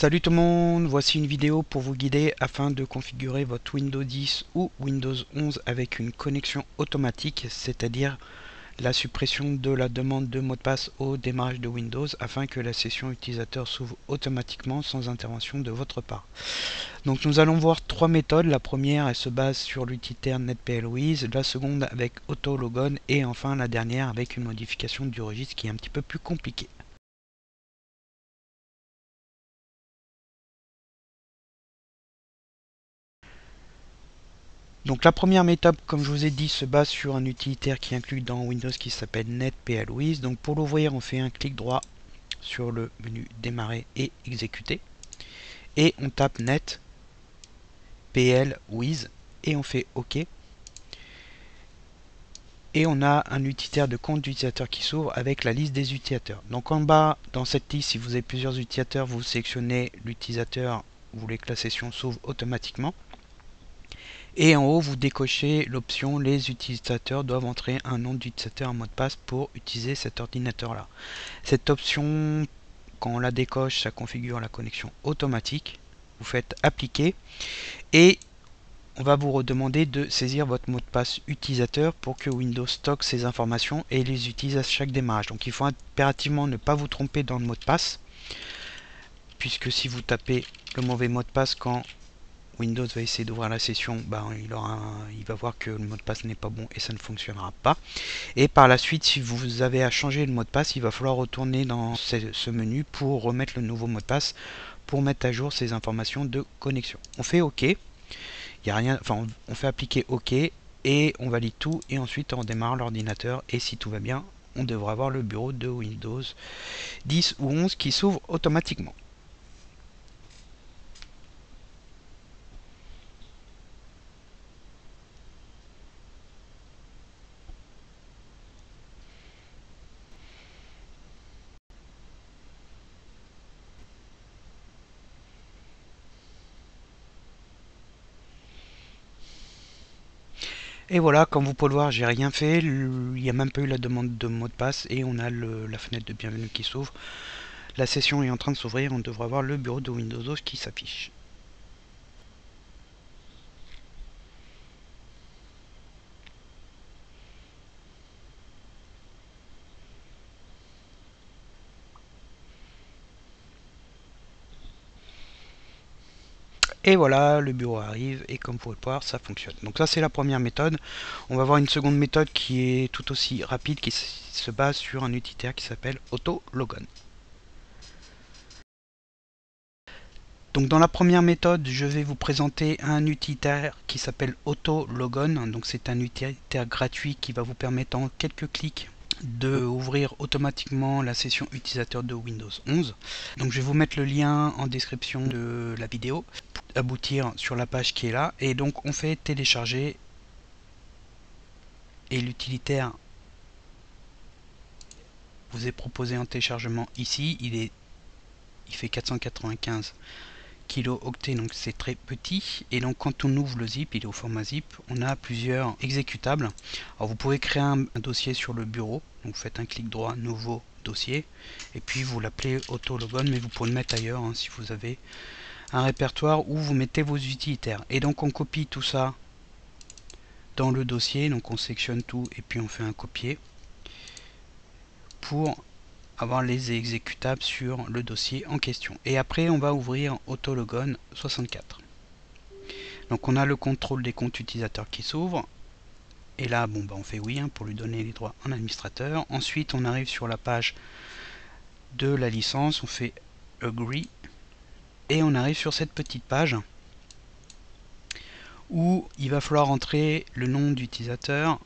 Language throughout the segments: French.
Salut tout le monde, voici une vidéo pour vous guider afin de configurer votre Windows 10 ou Windows 11 avec une connexion automatique, c'est-à-dire la suppression de la demande de mot de passe au démarrage de Windows afin que la session utilisateur s'ouvre automatiquement sans intervention de votre part. Donc nous allons voir trois méthodes. La première elle se base sur l'utilitaire NetPLWiz, la seconde avec AutoLogon et enfin la dernière avec une modification du registre qui est un petit peu plus compliquée. Donc la première méthode, comme je vous ai dit, se base sur un utilitaire qui est inclus dans Windows qui s'appelle NetPLWiz. Donc pour l'ouvrir, on fait un clic droit sur le menu démarrer et exécuter. Et on tape NetPLWiz et on fait OK. Et on a un utilitaire de compte d'utilisateur qui s'ouvre avec la liste des utilisateurs. Donc en bas, dans cette liste, si vous avez plusieurs utilisateurs, vous sélectionnez l'utilisateur, vous voulez que la session s'ouvre automatiquement. Et en haut, vous décochez l'option les utilisateurs doivent entrer un nom d'utilisateur, un mot de passe pour utiliser cet ordinateur-là. Cette option, quand on la décoche, ça configure la connexion automatique. Vous faites appliquer et on va vous redemander de saisir votre mot de passe utilisateur pour que Windows stocke ces informations et les utilise à chaque démarrage. Donc il faut impérativement ne pas vous tromper dans le mot de passe, puisque si vous tapez le mauvais mot de passe quand Windows va essayer d'ouvrir la session, il va voir que le mot de passe n'est pas bon et ça ne fonctionnera pas. Et par la suite, si vous avez à changer le mot de passe, il va falloir retourner dans ce menu pour remettre le nouveau mot de passe pour mettre à jour ces informations de connexion. On fait OK, il y a rien, enfin on fait appliquer OK et on valide tout et ensuite on démarre l'ordinateur et si tout va bien, on devrait avoir le bureau de Windows 10 ou 11 qui s'ouvre automatiquement. Et voilà, comme vous pouvez le voir, j'ai rien fait, il n'y a même pas eu la demande de mot de passe et on a la fenêtre de bienvenue qui s'ouvre. La session est en train de s'ouvrir, on devrait avoir le bureau de Windows 11 qui s'affiche. Et voilà, le bureau arrive et comme vous pouvez le voir, ça fonctionne. Donc ça c'est la première méthode. On va voir une seconde méthode qui est tout aussi rapide, qui se base sur un utilitaire qui s'appelle AutoLogon. Donc dans la première méthode, je vais vous présenter un utilitaire qui s'appelle AutoLogon. Donc c'est un utilitaire gratuit qui va vous permettre en quelques clics de ouvrir automatiquement la session utilisateur de Windows 11. Donc je vais vous mettre le lien en description de la vidéo pour aboutir sur la page qui est là. Et donc on fait télécharger et l'utilitaire vous est proposé en téléchargement ici. Il fait 495 kilo-octets, donc c'est très petit. Et donc quand on ouvre le zip, il est au format zip, on a plusieurs exécutables. Alors vous pouvez créer un dossier sur le bureau, donc vous faites un clic droit, nouveau dossier, et puis vous l'appelez AutoLogon, mais vous pouvez le mettre ailleurs si vous avez un répertoire où vous mettez vos utilitaires. Et donc on copie tout ça dans le dossier, donc on sélectionne tout et puis on fait un copier pour avoir les exécutables sur le dossier en question. Et après on va ouvrir AutoLogon 64. Donc on a le contrôle des comptes utilisateurs qui s'ouvre. Et là on fait oui pour lui donner les droits en administrateur. Ensuite on arrive sur la page de la licence, on fait agree et on arrive sur cette petite page où il va falloir entrer le nom d'utilisateur,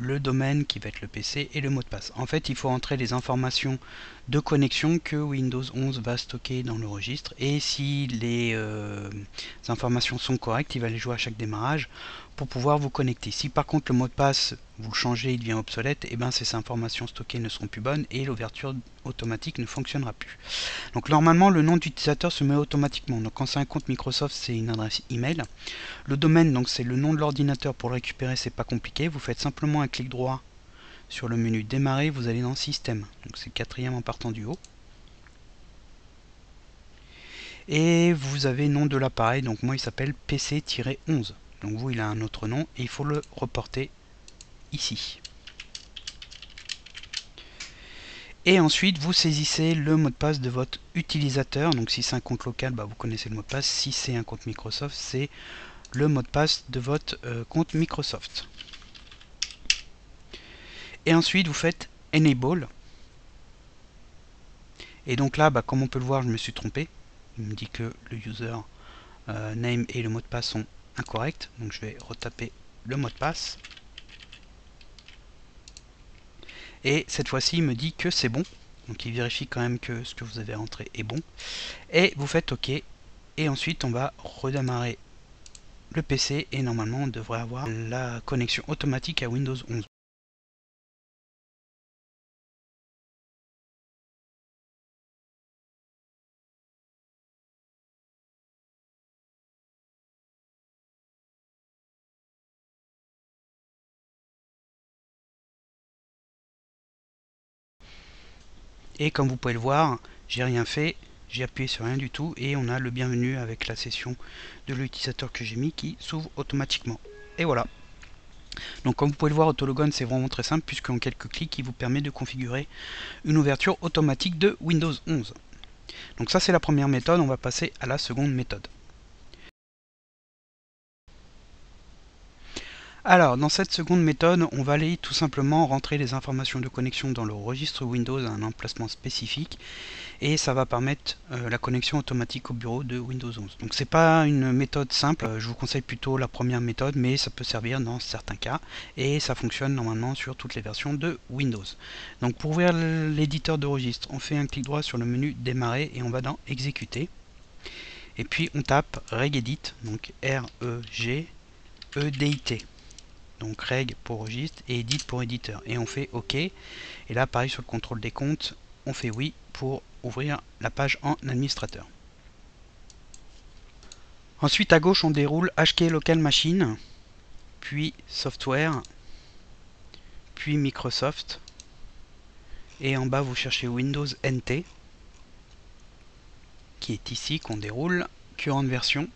le domaine qui va être le PC et le mot de passe. En fait, il faut entrer les informations de connexion que Windows 11 va stocker dans le registre et si les informations sont correctes, il va les jouer à chaque démarrage pour pouvoir vous connecter. Si par contre le mot de passe vous le changez, il devient obsolète, et bien ces informations stockées ne seront plus bonnes et l'ouverture automatique ne fonctionnera plus. Donc normalement le nom d'utilisateur se met automatiquement. Donc quand c'est un compte Microsoft, c'est une adresse email. Le domaine, donc c'est le nom de l'ordinateur. Pour le récupérer, c'est pas compliqué. Vous faites simplement un clic droit sur le menu démarrer, vous allez dans système. Donc c'est le quatrième en partant du haut. Et vous avez nom de l'appareil, donc moi il s'appelle PC-11. Donc vous il a un autre nom et il faut le reporter ici. Et ensuite vous saisissez le mot de passe de votre utilisateur. Donc si c'est un compte local, bah, vous connaissez le mot de passe. Si c'est un compte Microsoft, c'est le mot de passe de votre compte Microsoft. Et ensuite vous faites Enable. Et donc là, bah, comme on peut le voir, je me suis trompé. Il me dit que le user name et le mot de passe sont incorrects. Donc je vais retaper le mot de passe. Et cette fois-ci, il me dit que c'est bon. Donc il vérifie quand même que ce que vous avez rentré est bon. Et vous faites OK. Et ensuite, on va redémarrer le PC. Et normalement, on devrait avoir la connexion automatique à Windows 11. Et comme vous pouvez le voir, j'ai rien fait. J'ai appuyé sur rien du tout et on a le bienvenu avec la session de l'utilisateur que j'ai mis qui s'ouvre automatiquement. Et voilà. Donc comme vous pouvez le voir, Autologon c'est vraiment très simple puisqu'en quelques clics il vous permet de configurer une ouverture automatique de Windows 11. Donc ça c'est la première méthode, on va passer à la seconde méthode. Alors, dans cette seconde méthode, on va aller tout simplement rentrer les informations de connexion dans le registre Windows à un emplacement spécifique et ça va permettre la connexion automatique au bureau de Windows 11. Donc c'est pas une méthode simple, je vous conseille plutôt la première méthode, mais ça peut servir dans certains cas et ça fonctionne normalement sur toutes les versions de Windows. Donc pour ouvrir l'éditeur de registre, on fait un clic droit sur le menu démarrer et on va dans exécuter. Et puis on tape regedit, donc R-E-G-E-D-I-T. Donc reg pour registre et edit pour éditeur. Et on fait OK. Et là, pareil sur le contrôle des comptes, on fait oui pour ouvrir la page en administrateur. Ensuite, à gauche, on déroule HK Local Machine, puis Software, puis Microsoft. Et en bas, vous cherchez Windows NT, qui est ici, qu'on déroule, current version.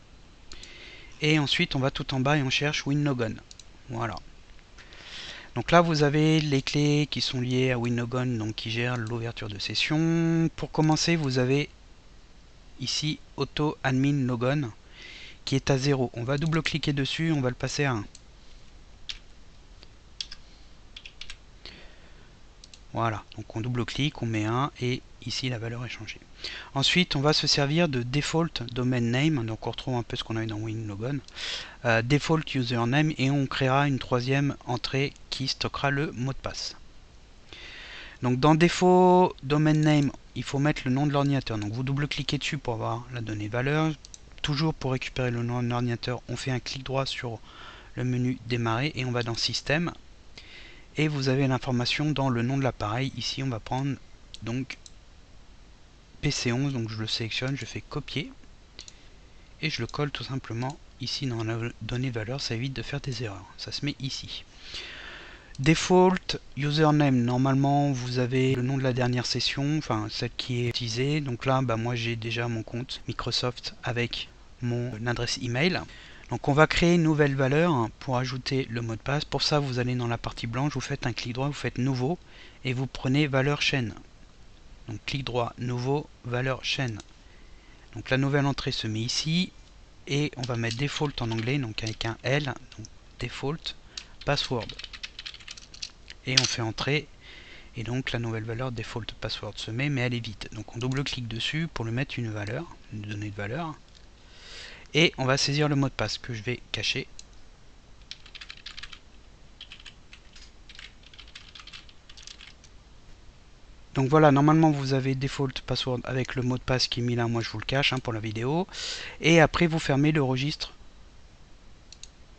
Et ensuite, on va tout en bas et on cherche WinLogon. Voilà. Donc là, vous avez les clés qui sont liées à WinLogon, donc qui gèrent l'ouverture de session. Pour commencer, vous avez ici Auto Admin Logon qui est à 0. On va double-cliquer dessus, on va le passer à 1. Voilà, donc on double-clique, on met 1 et ici la valeur est changée. Ensuite, on va se servir de Default Domain Name, donc on retrouve un peu ce qu'on a eu dans WinLogon. Default Username et on créera une troisième entrée qui stockera le mot de passe. Donc dans Default Domain Name, il faut mettre le nom de l'ordinateur. Donc vous double-cliquez dessus pour avoir la donnée valeur. Toujours pour récupérer le nom de l'ordinateur, on fait un clic droit sur le menu démarrer et on va dans Système. Et vous avez l'information dans le nom de l'appareil. Ici, on va prendre donc PC11. Donc je le sélectionne, je fais copier et je le colle tout simplement ici dans la donnée valeur. Ça évite de faire des erreurs. Ça se met ici. Default username, normalement vous avez le nom de la dernière session, enfin celle qui est utilisée. Donc là, bah, moi j'ai déjà mon compte Microsoft avec mon adresse email. Donc on va créer une nouvelle valeur pour ajouter le mot de passe. Pour ça, vous allez dans la partie blanche, vous faites un clic droit, vous faites nouveau et vous prenez valeur chaîne. Donc clic droit, nouveau, valeur chaîne. Donc la nouvelle entrée se met ici et on va mettre default en anglais, donc avec un L, donc default password. Et on fait entrer et donc la nouvelle valeur default password se met, mais elle est vide. Donc on double-clique dessus pour lui mettre une valeur, une donnée de valeur. Et on va saisir le mot de passe que je vais cacher. Donc voilà, normalement vous avez default password avec le mot de passe qui est mis là, moi je vous le cache pour la vidéo. Et après vous fermez le registre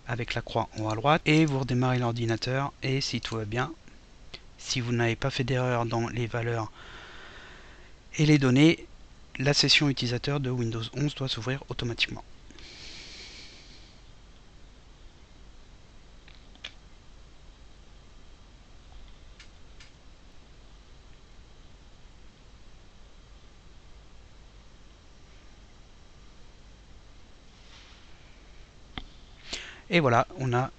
avec la croix en haut à droite et vous redémarrez l'ordinateur et si tout va bien, si vous n'avez pas fait d'erreur dans les valeurs et les données, la session utilisateur de Windows 11 doit s'ouvrir automatiquement. Et voilà, on a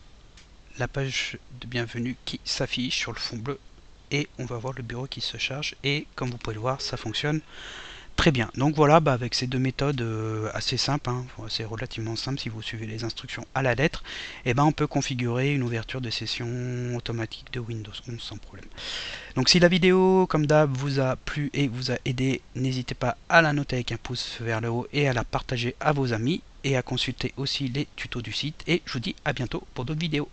la page de bienvenue qui s'affiche sur le fond bleu et on va voir le bureau qui se charge et comme vous pouvez le voir, ça fonctionne très bien. Donc voilà, avec ces deux méthodes assez simples, hein, c'est relativement simple si vous suivez les instructions à la lettre, et on peut configurer une ouverture de session automatique de Windows 11 sans problème. Donc si la vidéo, comme d'hab, vous a plu et vous a aidé, n'hésitez pas à la noter avec un pouce vers le haut et à la partager à vos amis et à consulter aussi les tutos du site. Et je vous dis à bientôt pour d'autres vidéos.